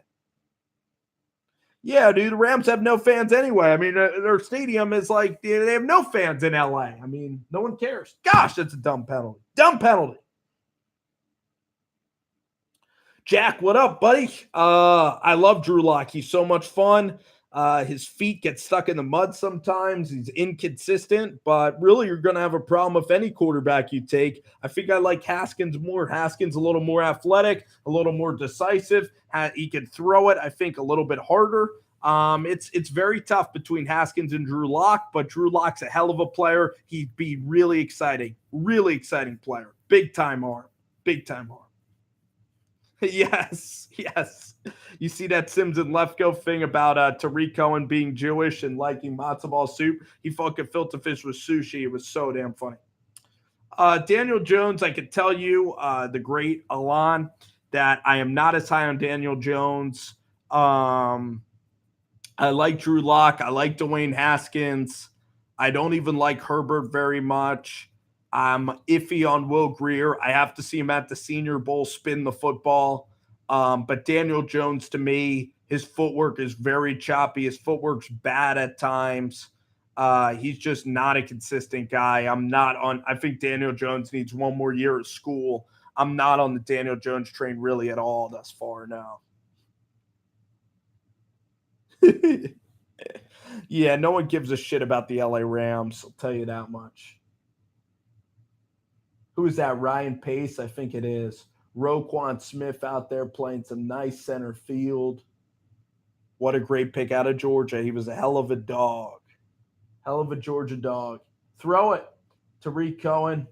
Yeah, dude. The Rams have no fans anyway. I mean, their stadium is like, they have no fans in LA. I mean, no one cares. Gosh, that's a dumb penalty. Dumb penalty. Jack, what up, buddy? I love Drew Lock. He's so much fun. His feet get stuck in the mud sometimes. He's inconsistent, but really you're going to have a problem with any quarterback you take. I think I like Haskins more. Haskins a little more athletic, a little more decisive. He can throw it, I think, a little bit harder. It's very tough between Haskins and Drew Lock, but Drew Lock's a hell of a player. He'd be really exciting player. Big time arm. Yes. You see that Sims and Lefko thing about Tariq Cohen being Jewish and liking matzo ball soup? He fucking filter fish with sushi. It was so damn funny. Daniel Jones, I could tell you, the great Alon, that I am not as high on Daniel Jones. I like Drew Lock. I like Dwayne Haskins. I don't even like Herbert very much. I'm iffy on Will Grier. I have to see him at the Senior Bowl spin the football. But Daniel Jones, to me, his footwork is very choppy. His footwork's bad at times. He's just not a consistent guy. I think Daniel Jones needs one more year of school. I'm not on the Daniel Jones train really at all thus far now. Yeah, no one gives a shit about the LA Rams. I'll tell you that much. Who is that? Ryan Pace? I think it is. Roquan Smith out there playing some nice center field. What a great pick out of Georgia. He was a hell of a dog. Hell of a Georgia dog. Throw it. Tariq Cohen.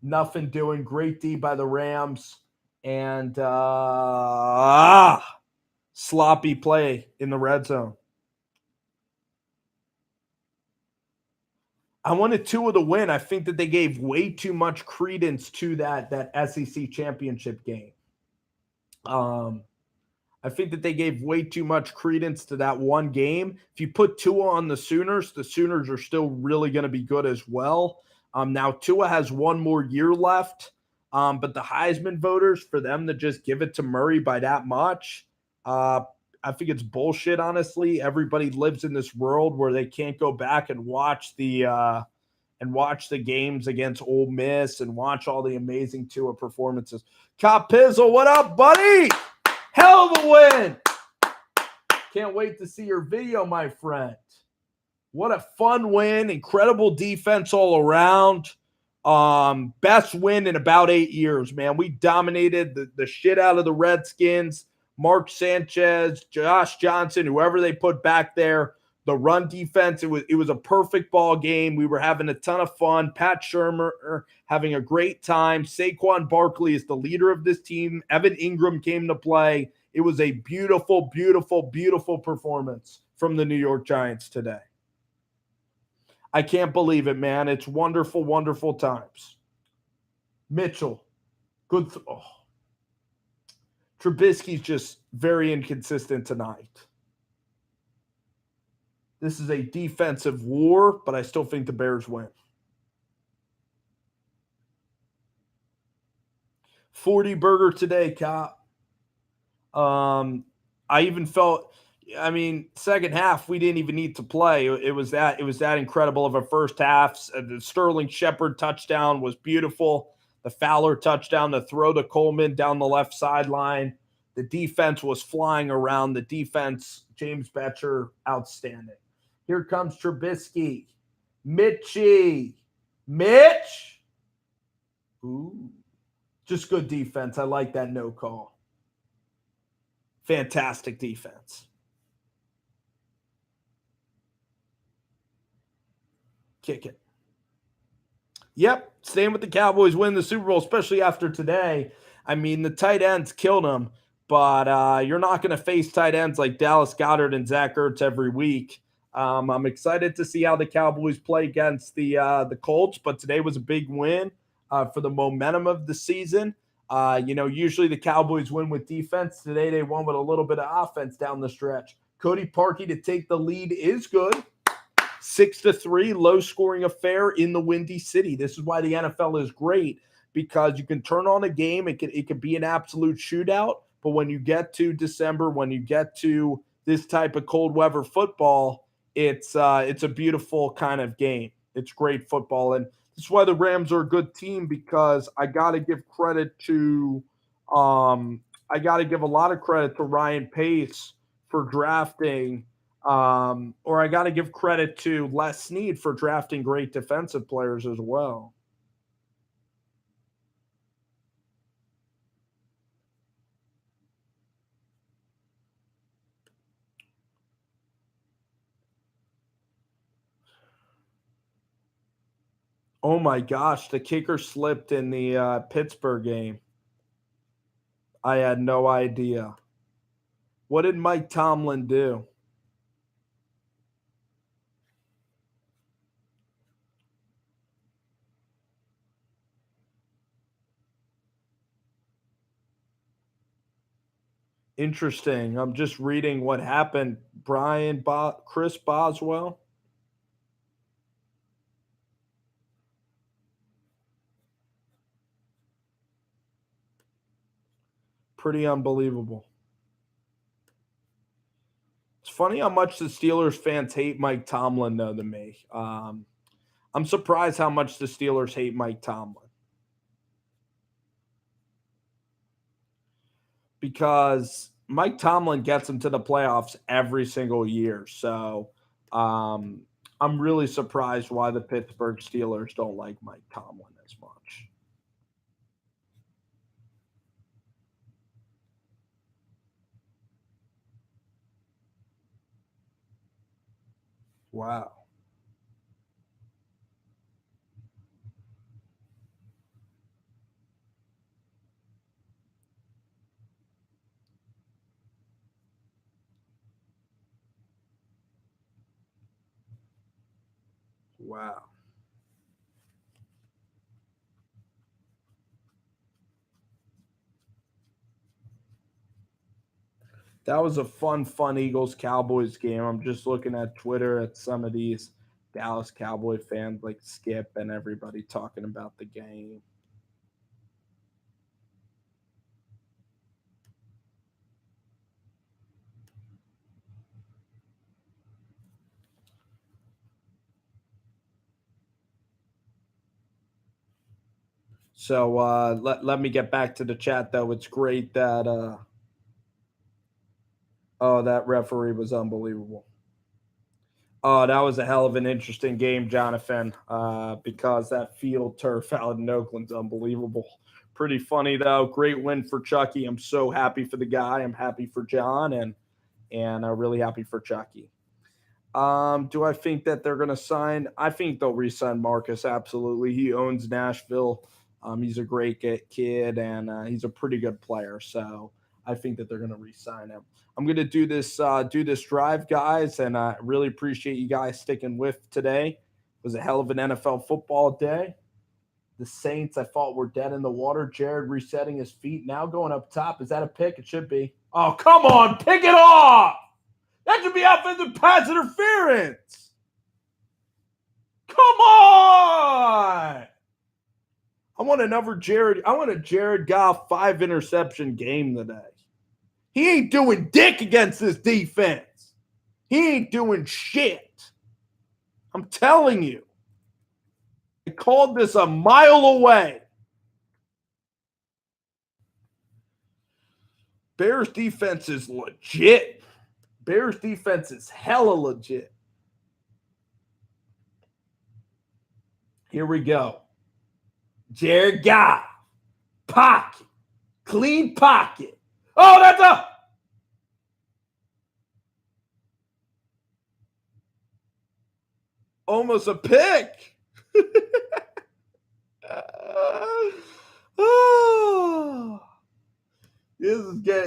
Nothing doing. Great D by the Rams. And sloppy play in the red zone. I wanted Tua to win. I think that they gave way too much credence to that SEC championship game. I think that they gave way too much credence to that one game. If you put Tua on the Sooners are still really going to be good as well. Now Tua has one more year left, but the Heisman voters, for them to just give it to Murray by that much, I think it's bullshit, honestly. Everybody lives in this world where they can't go back and watch the games against Ole Miss and watch all the amazing Tua performances. Cop Pizzle, what up, buddy? Hell of a win. Can't wait to see your video, my friend. What a fun win. Incredible defense all around. Best win in about 8 years, man. We dominated the shit out of the Redskins. Mark Sanchez, Josh Johnson, whoever they put back there, the run defense, it was a perfect ball game. We were having a ton of fun. Pat Shurmur having a great time. Saquon Barkley is the leader of this team. Evan Ingram came to play. It was a beautiful, beautiful, beautiful performance from the New York Giants today. I can't believe it, man. It's wonderful, wonderful times. Mitchell, good. Trubisky's just very inconsistent tonight. This is a defensive war, but I still think the Bears win. 40 burger today, Cop. I even felt, I mean, second half we didn't even need to play. It was that incredible of a first half. The Sterling Shepard touchdown was beautiful. The Fowler touchdown, the throw to Coleman down the left sideline. The defense was flying around. The defense, James Betcher, outstanding. Here comes Trubisky. Mitch. Ooh. Just good defense. I like that no call. Fantastic defense. Kick it. Yep, staying with the Cowboys, win the Super Bowl, especially after today. I mean, the tight ends killed them, but you're not going to face tight ends like Dallas Goedert and Zach Ertz every week. I'm excited to see how the Cowboys play against the Colts, but today was a big win for the momentum of the season. Usually the Cowboys win with defense. Today they won with a little bit of offense down the stretch. Cody Parkey to take the lead is good. 6-3, low-scoring affair in the Windy City. This is why the NFL is great, because you can turn on a game. It can be an absolute shootout, but when you get to December, when you get to this type of cold weather football, it's a beautiful kind of game. It's great football, and this is why the Rams are a good team, because I got to give credit to I got to give a lot of credit to Ryan Pace for drafting or I got to give credit to Les Snead for drafting great defensive players as well. Oh my gosh, the kicker slipped in the Pittsburgh game. I had no idea. What did Mike Tomlin do? Interesting. I'm just reading what happened. Chris Boswell. Pretty unbelievable. It's funny how much the Steelers fans hate Mike Tomlin, though, to me. I'm surprised how much the Steelers hate Mike Tomlin. Because Mike Tomlin gets them to the playoffs every single year. So I'm really surprised why the Pittsburgh Steelers don't like Mike Tomlin as much. Wow. Wow. That was a fun Eagles Cowboys game. I'm just looking at Twitter at some of these Dallas Cowboy fans like Skip and everybody talking about the game. So let me get back to the chat, though. It's great that that referee was unbelievable. Oh, that was a hell of an interesting game, Jonathan, because that field turf out in Oakland's unbelievable. Pretty funny, though. Great win for Chucky. I'm so happy for the guy. I'm happy for John, and I'm really happy for Chucky. Do I think that they're going to sign? I think they'll re-sign Marcus. Absolutely. He owns Nashville. He's a great kid, and he's a pretty good player. So I think that they're going to re-sign him. I'm going to do this drive, guys, and I really appreciate you guys sticking with today. It was a hell of an NFL football day. The Saints, I thought, were dead in the water. Jared resetting his feet, now going up top. Is that a pick? It should be. Oh, come on. Pick it off. That should be offensive pass interference. Come on. I want a Jared Goff 5-interception game today. He ain't doing dick against this defense. He ain't doing shit. I'm telling you. I called this a mile away. Bears defense is legit. Bears defense is hella legit. Here we go. Jared Goff. Pocket. Clean pocket. Oh, that's a... almost a pick. Oh, this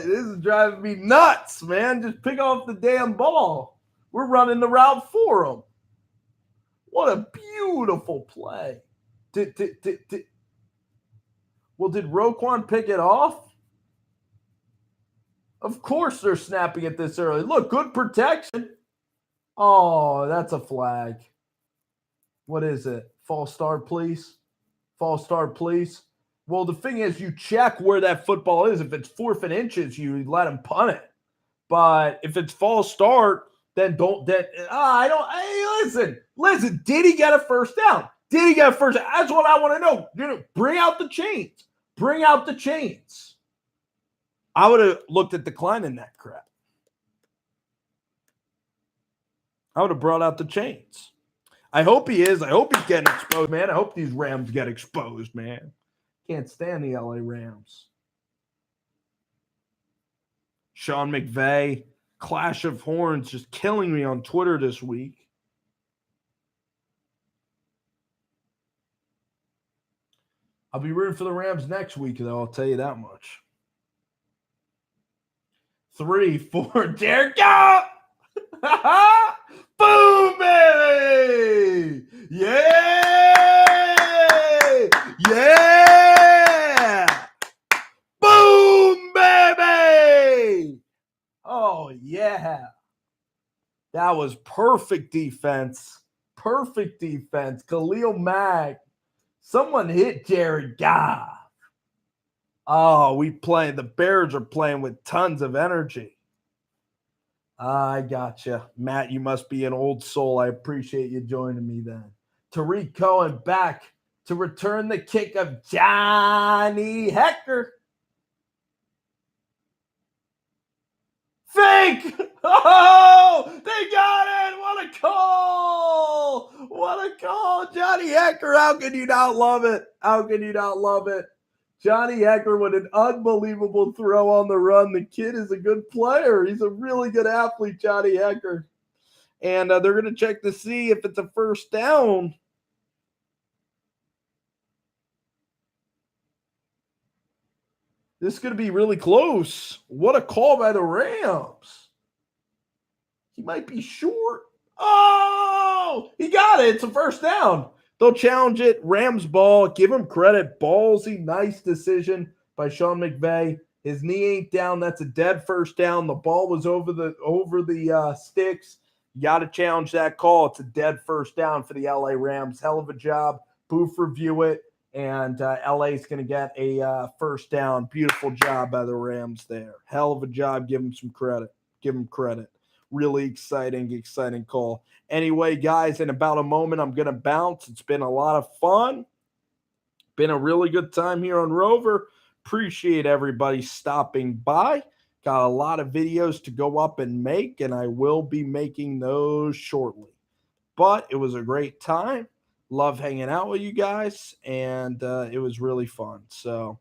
is driving me nuts, man. Just pick off the damn ball. We're running the route for him. What a beautiful play. Well, did Roquan pick it off? Of course they're snapping it this early. Look, good protection. Oh, that's a flag. What is it? False start, please. False start, please. Well, the thing is, you check where that football is. If it's 4th and inches, you let him punt it. But if it's false start, then don't. Listen. Did he get a first down? Did he get a first down? That's what I want to know. Bring out the chains. Bring out the chains. I would have looked at declining that crap. I would have brought out the chains. I hope he is. I hope he's getting exposed, man. I hope these Rams get exposed, man. Can't stand the LA Rams. Sean McVay, Clash of Horns, just killing me on Twitter this week. I'll be rooting for the Rams next week, though. I'll tell you that much. 3, 4, Jared Goff! Boom, baby! Yeah! Yeah! Boom, baby! Oh, yeah. That was perfect defense. Perfect defense. Khalil Mack. Someone hit Jared Goff. Oh, the Bears are playing with tons of energy. I gotcha. Matt, you must be an old soul. I appreciate you joining me then. Tariq Cohen back to return the kick of Johnny Hekker. Fake! Oh, they got it! What a call! What a call! Johnny Hekker, how can you not love it? How can you not love it? Johnny Hekker with an unbelievable throw on the run. The kid is a good player. He's a really good athlete, Johnny Hekker. And they're going to check to see if it's a first down. This is going to be really close. What a call by the Rams. He might be short. Oh, he got it. It's a first down. They'll challenge it. Rams ball. Give him credit. Ballsy, nice decision by Sean McVay. His knee ain't down. That's a dead first down. The ball was over the sticks. You got to challenge that call. It's a dead first down for the LA Rams. Hell of a job. Booth review it. And LA is going to get a first down. Beautiful job by the Rams there. Hell of a job. Give them some credit. Give them credit. Really exciting call. Anyway, guys, in about a moment, I'm going to bounce. It's been a lot of fun. Been a really good time here on Rover. Appreciate everybody stopping by. Got a lot of videos to go up and make, and I will be making those shortly. But it was a great time. Love hanging out with you guys, and it was really fun. So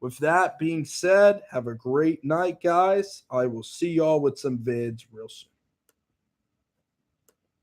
with that being said, have a great night, guys. I will see y'all with some vids real soon.